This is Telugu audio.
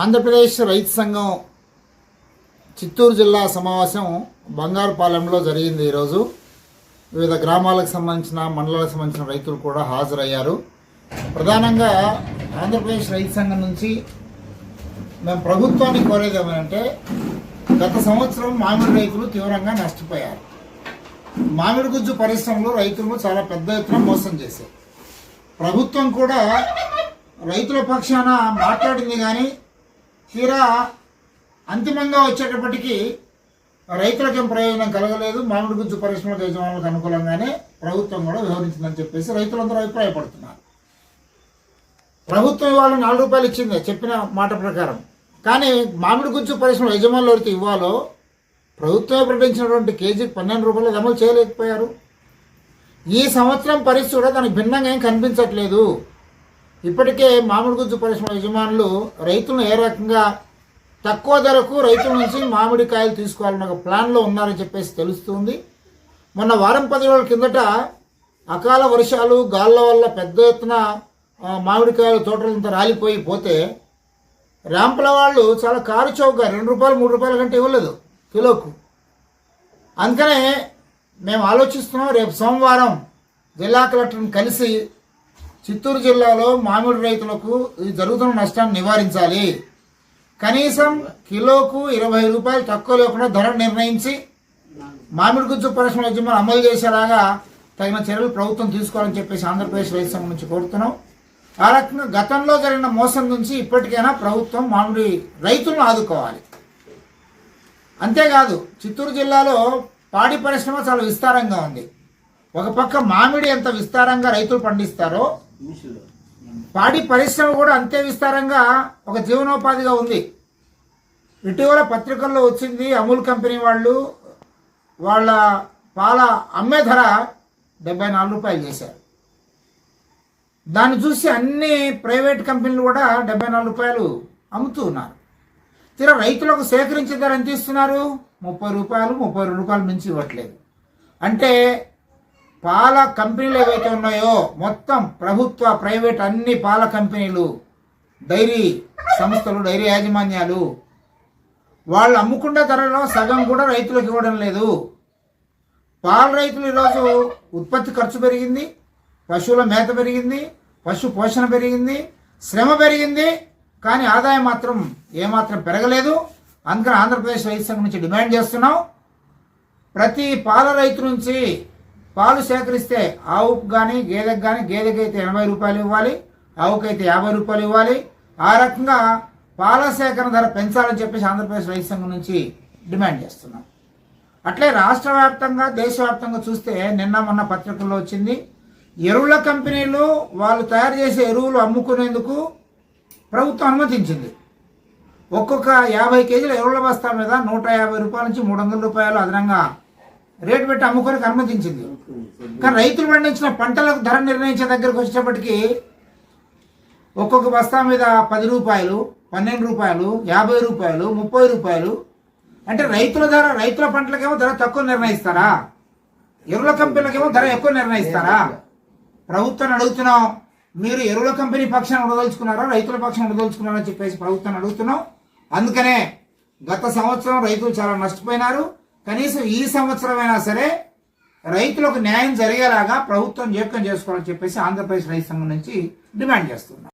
ఆంధ్రప్రదేశ్ రైతు సంఘం చిత్తూరు జిల్లా సమావేశం బంగారుపాలెంలో జరిగింది. ఈరోజు వివిధ గ్రామాలకు సంబంధించిన మండలాలకు సంబంధించిన రైతులు కూడా హాజరయ్యారు. ప్రధానంగా ఆంధ్రప్రదేశ్ రైతు సంఘం నుంచి మేము ప్రభుత్వాన్ని కోరేది ఏమంటే, గత సంవత్సరం మామిడి రైతులు తీవ్రంగా నష్టపోయారు. మామిడి గుజ్జు పరిశ్రమలో రైతులను చాలా పెద్ద ఎత్తున మోసం చేశారు. ప్రభుత్వం కూడా రైతుల పక్షాన మాట్లాడింది, కానీ తీరా అంతిమంగా వచ్చేటప్పటికీ రైతులకేం ప్రయోజనం కలగలేదు. మామిడి గుజ్జు పరిశ్రమల యజమానులకు అనుకూలంగానే ప్రభుత్వం కూడా వ్యవహరించిందని చెప్పేసి రైతులందరూ అభిప్రాయపడుతున్నారు. ప్రభుత్వం ఇవాళ 4 రూపాయలు ఇచ్చింది చెప్పిన మాట ప్రకారం, కానీ మామిడి గుజ్జు పరిశ్రమల యజమానులు ఎవరికి ఇవ్వాలో ప్రభుత్వమే ప్రకటించినటువంటి కేజీకి 12 రూపాయలు అమలు చేయలేకపోయారు. ఈ సంవత్సరం పరిస్థితి కూడా దానికి భిన్నంగా ఏం కనిపించట్లేదు. ఇప్పటికే మామిడి గుజ్జు పరిశ్రమ యజమానులు రైతులను ఏ రకంగా తక్కువ ధరకు రైతుల నుంచి మామిడికాయలు తీసుకోవాలన్న ఒక ప్లాన్లో ఉన్నారని చెప్పేసి తెలుస్తుంది. మొన్న వారం 10 రోజుల కిందట అకాల వర్షాలు గాళ్ళ వల్ల పెద్ద ఎత్తున మామిడికాయలు తోటలంతా రాలిపోయి పోతే ర్యాంపుల వాళ్ళు చాలా కారు చౌకగా 2 రూపాయలు 3 రూపాయల కంటే ఇవ్వలేదు కిలోకు. అందుకనే మేము ఆలోచిస్తున్నాం, రేపు సోమవారం జిల్లా కలెక్టర్ని కలిసి చిత్తూరు జిల్లాలో మామిడి రైతులకు జరుగుతున్న నష్టాన్ని నివారించాలి. కనీసం కిలోకు 20 రూపాయలు తక్కువ లేకుండా ధర నిర్ణయించి మామిడి గుజ్జు పరిశ్రమ యజమానులు అమలు చేసేలాగా తగిన చర్యలు ప్రభుత్వం తీసుకోవాలని చెప్పేసి ఆంధ్రప్రదేశ్ రైతు సంఘం నుంచి కోరుతున్నాం. ఆ రకంగా గతంలో జరిగిన మోసం నుంచి ఇప్పటికైనా ప్రభుత్వం మామిడి రైతులను ఆదుకోవాలి. అంతేకాదు, చిత్తూరు జిల్లాలో పాడి పరిశ్రమ చాలా విస్తారంగా ఉంది. ఒక పక్క మామిడి ఎంత విస్తారంగా రైతులు పండిస్తారో, పాడి పరిశ్రమ కూడా అంతే విస్తారంగా ఒక జీవనోపాధిగా ఉంది. ఇటీవల పత్రికల్లో వచ్చింది, అమూల్ కంపెనీ వాళ్ళు వాళ్ళ పాల అమ్మే ధర 74 రూపాయలు చేశారు. దాన్ని చూసి అన్ని ప్రైవేట్ కంపెనీలు కూడా 74 రూపాయలు అమ్ముతూ ఉన్నారు. తీరా రైతులకు సేకరించే ధర ఎంత ఇస్తున్నారు? 30 రూపాయలు 32 రూపాయలు మించి ఇవ్వట్లేదు. అంటే పాల కంపెనీలు ఏవైతే ఉన్నాయో మొత్తం ప్రభుత్వ ప్రైవేట్ అన్ని పాల కంపెనీలు, డైరీ సంస్థలు, డైరీ యాజమాన్యాలు వాళ్ళు అమ్ముకునే ధరలో సగం కూడా రైతులకు ఇవ్వడం లేదు. పాల రైతులు ఈరోజు ఉత్పత్తి ఖర్చు పెరిగింది, పశువుల మేత పెరిగింది, పశు పోషణ పెరిగింది, శ్రమ పెరిగింది, కానీ ఆదాయం మాత్రం ఏమాత్రం పెరగలేదు. అందుకని ఆంధ్రప్రదేశ్ రైతు సంఘం నుంచి డిమాండ్ చేస్తున్నాం, ప్రతి పాల రైతు నుంచి పాలు సేకరిస్తే ఆవుకు కానీ గేదెకు కానీ, గేదెకైతే 80 రూపాయలు ఇవ్వాలి, ఆవుకైతే 50 రూపాయలు ఇవ్వాలి. ఆ రకంగా పాల సేకరణ ధర పెంచాలని చెప్పేసి ఆంధ్రప్రదేశ్ రైతు సంఘం నుంచి డిమాండ్ చేస్తున్నాం. అట్లే రాష్ట్ర వ్యాప్తంగా దేశవ్యాప్తంగా చూస్తే నిన్న మొన్న పత్రికల్లో వచ్చింది, ఎరువుల కంపెనీలు వాళ్ళు తయారు చేసే ఎరువులు అమ్ముకునేందుకు ప్రభుత్వం అనుమతించింది. ఒక్కొక్క 50 కేజీల ఎరువుల బస్తా మీద 150 రూపాయల నుంచి 300 రూపాయలు అదనంగా రేటు పెట్టి అమ్ముకోనికి అనుమతించింది. కానీ రైతులు పండించిన పంటలకు ధర నిర్ణయించే దగ్గరకు వచ్చేటప్పటికి ఒక్కొక్క బస్తా మీద 10 రూపాయలు, 12 రూపాయలు, 50 రూపాయలు, 30 రూపాయలు. అంటే రైతుల ధర, రైతుల పంటలకేమో ధర తక్కువ నిర్ణయిస్తారా? ఎరువుల కంపెనీలకేమో ధర ఎక్కువ నిర్ణయిస్తారా? ప్రభుత్వాన్ని అడుగుతున్నాం, మీరు ఎరువుల కంపెనీ పక్షాన్ని ఉండదలుచుకున్నారా, రైతుల పక్షాన్ని ఉండదలుచుకున్నారా అని చెప్పేసి ప్రభుత్వాన్ని అడుగుతున్నాం. అందుకనే గత సంవత్సరం రైతులు చాలా నష్టపోయినారు. కనీసం ఈ సంవత్సరమైనా సరే రైతులకు న్యాయం జరిగేలాగా ప్రభుత్వం జోక్యం చేసుకోవాలని చెప్పేసి ఆంధ్రప్రదేశ్ రైతు సంఘం నుంచి డిమాండ్ చేస్తున్నాం.